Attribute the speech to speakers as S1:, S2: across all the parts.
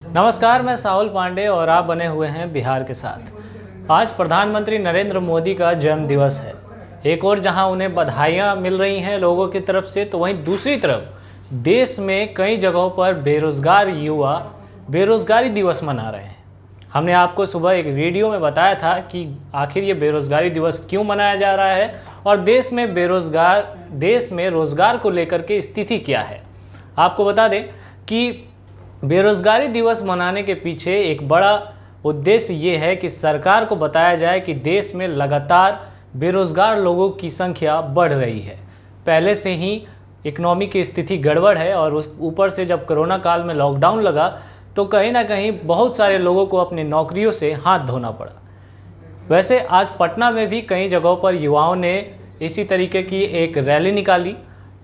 S1: नमस्कार, मैं साहुल पांडे और आप बने हुए हैं बिहार के साथ। आज प्रधानमंत्री नरेंद्र मोदी का जन्म दिवस है। एक और जहां उन्हें बधाइयां मिल रही हैं लोगों की तरफ से, तो वहीं दूसरी तरफ देश में कई जगहों पर बेरोजगार युवा बेरोजगारी दिवस मना रहे हैं। हमने आपको सुबह एक वीडियो में बताया था कि आखिर ये बेरोजगारी दिवस क्यों मनाया जा रहा है और देश में रोजगार को लेकर के स्थिति क्या है। आपको बता दें कि बेरोजगारी दिवस मनाने के पीछे एक बड़ा उद्देश्य ये है कि सरकार को बताया जाए कि देश में लगातार बेरोजगार लोगों की संख्या बढ़ रही है। पहले से ही इकोनॉमी की स्थिति गड़बड़ है और उस ऊपर से जब कोरोना काल में लॉकडाउन लगा तो कहीं ना कहीं बहुत सारे लोगों को अपनी नौकरियों से हाथ धोना पड़ा। वैसे आज पटना में भी कई जगहों पर युवाओं ने इसी तरीके की एक रैली निकाली।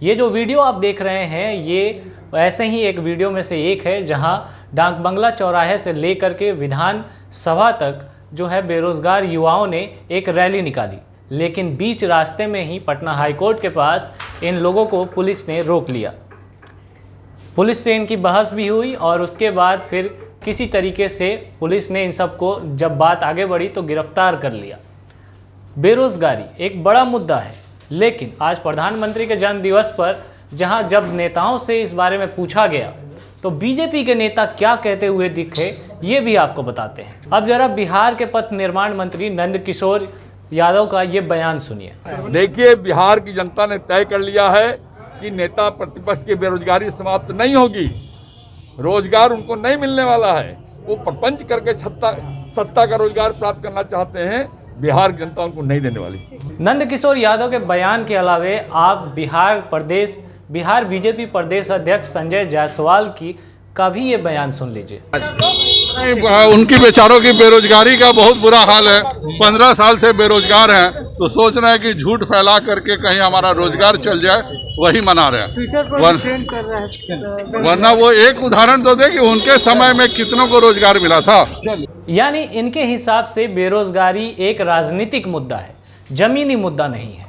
S1: ये जो वीडियो आप देख रहे हैं ये ऐसे ही एक वीडियो में से एक है, जहां डाक बंगला चौराहे से लेकर के विधान सभा तक जो है बेरोजगार युवाओं ने एक रैली निकाली, लेकिन बीच रास्ते में ही पटना हाईकोर्ट के पास इन लोगों को पुलिस ने रोक लिया। पुलिस से इनकी बहस भी हुई और उसके बाद फिर किसी तरीके से पुलिस ने इन सबको, जब बात आगे बढ़ी तो गिरफ्तार कर लिया। बेरोजगारी एक बड़ा मुद्दा है, लेकिन आज प्रधानमंत्री के जन्म दिवस पर जब नेताओं से इस बारे में पूछा गया तो बीजेपी के नेता क्या कहते हुए दिखे, ये भी आपको बताते हैं। अब जरा बिहार के पथ निर्माण मंत्री नंदकिशोर यादव का ये बयान सुनिए।
S2: देखिए, बिहार की जनता ने तय कर लिया है कि नेता प्रतिपक्ष की बेरोजगारी समाप्त नहीं होगी। रोजगार उनको नहीं मिलने वाला है। वो प्रपंच करके सत्ता का रोजगार प्राप्त करना चाहते हैं। बिहार की जनता उनको नहीं देने वाली।
S1: नंदकिशोर यादव के बयान के अलावे आप बिहार बीजेपी प्रदेश अध्यक्ष संजय जायसवाल का भी ये बयान सुन लीजिए।
S2: उनकी बेचारों की बेरोजगारी का बहुत बुरा हाल है। 15 साल से बेरोजगार हैं, तो सोच रहे हैं कि झूठ फैला करके कहीं हमारा रोजगार चल जाए, वही मना रहे हैं। वरना वो एक उदाहरण तो दे कि उनके समय में कितनों को रोजगार मिला था।
S1: यानी इनके हिसाब से बेरोजगारी एक राजनीतिक मुद्दा है, जमीनी मुद्दा नहीं है।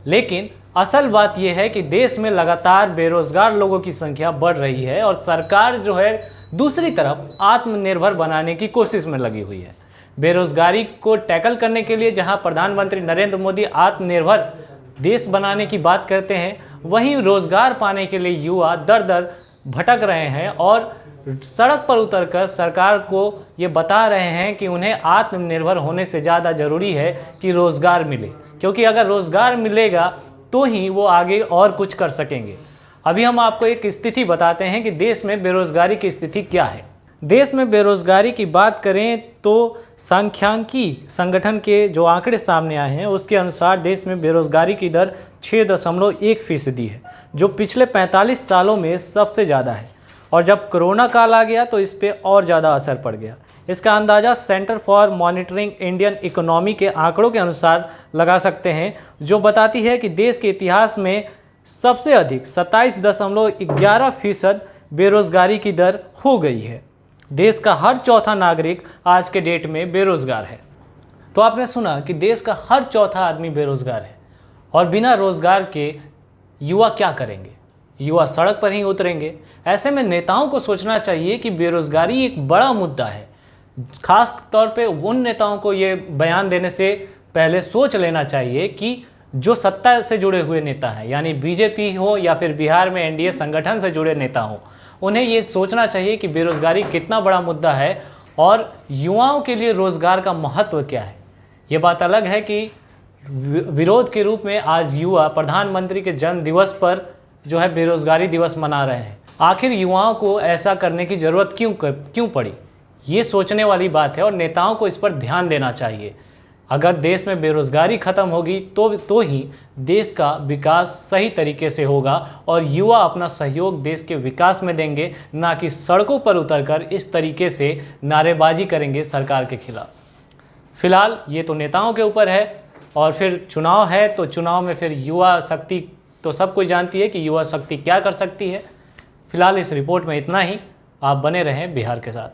S1: लेकिन असल बात यह है कि देश में लगातार बेरोजगार लोगों की संख्या बढ़ रही है और सरकार जो है दूसरी तरफ आत्मनिर्भर बनाने की कोशिश में लगी हुई है। बेरोजगारी को टैकल करने के लिए जहां प्रधानमंत्री नरेंद्र मोदी आत्मनिर्भर देश बनाने की बात करते हैं, वहीं रोजगार पाने के लिए युवा दर दर भटक रहे हैं और सड़क पर उतरकर सरकार को ये बता रहे हैं कि उन्हें आत्मनिर्भर होने से ज़्यादा ज़रूरी है कि रोज़गार मिले, क्योंकि अगर रोज़गार मिलेगा तो ही वो आगे और कुछ कर सकेंगे। अभी हम आपको एक स्थिति बताते हैं कि देश में बेरोज़गारी की स्थिति क्या है। देश में बेरोज़गारी की बात करें तो सांख्यिकी संगठन के जो आंकड़े सामने आए हैं उसके अनुसार देश में बेरोज़गारी की दर 6.1% है, जो पिछले 45 सालों में सबसे ज़्यादा है। और जब कोरोना काल आ गया तो इस पर और ज़्यादा असर पड़ गया। इसका अंदाज़ा centre for monitoring Indian economy के आंकड़ों के अनुसार लगा सकते हैं, जो बताती है कि देश के इतिहास में सबसे अधिक 27.11% बेरोज़गारी की दर हो गई है। देश का हर चौथा नागरिक आज के डेट में बेरोज़गार है। तो आपने सुना कि देश का हर चौथा आदमी बेरोज़गार है और बिना रोज़गार के युवा क्या करेंगे? युवा सड़क पर ही उतरेंगे। ऐसे में नेताओं को सोचना चाहिए कि बेरोज़गारी एक बड़ा मुद्दा है। खास तौर पे उन नेताओं को ये बयान देने से पहले सोच लेना चाहिए कि जो सत्ता से जुड़े हुए नेता हैं, यानी बीजेपी हो या फिर बिहार में एनडीए संगठन से जुड़े नेता हो, उन्हें ये सोचना चाहिए कि बेरोज़गारी कितना बड़ा मुद्दा है और युवाओं के लिए रोज़गार का महत्व क्या है। ये बात अलग है कि विरोध के रूप में आज युवा प्रधानमंत्री के जन्म दिवस पर जो है बेरोज़गारी दिवस मना रहे हैं। आखिर युवाओं को ऐसा करने की ज़रूरत क्यों पड़ी, ये सोचने वाली बात है और नेताओं को इस पर ध्यान देना चाहिए। अगर देश में बेरोज़गारी ख़त्म होगी तो ही देश का विकास सही तरीके से होगा और युवा अपना सहयोग देश के विकास में देंगे, ना कि सड़कों पर उतरकर इस तरीके से नारेबाजी करेंगे सरकार के खिलाफ। फिलहाल ये तो नेताओं के ऊपर है और फिर चुनाव है तो चुनाव में फिर युवा शक्ति तो सब कोई जानती है कि युवा शक्ति क्या कर सकती है। फिलहाल इस रिपोर्ट में इतना ही। आप बने रहें बिहार के साथ।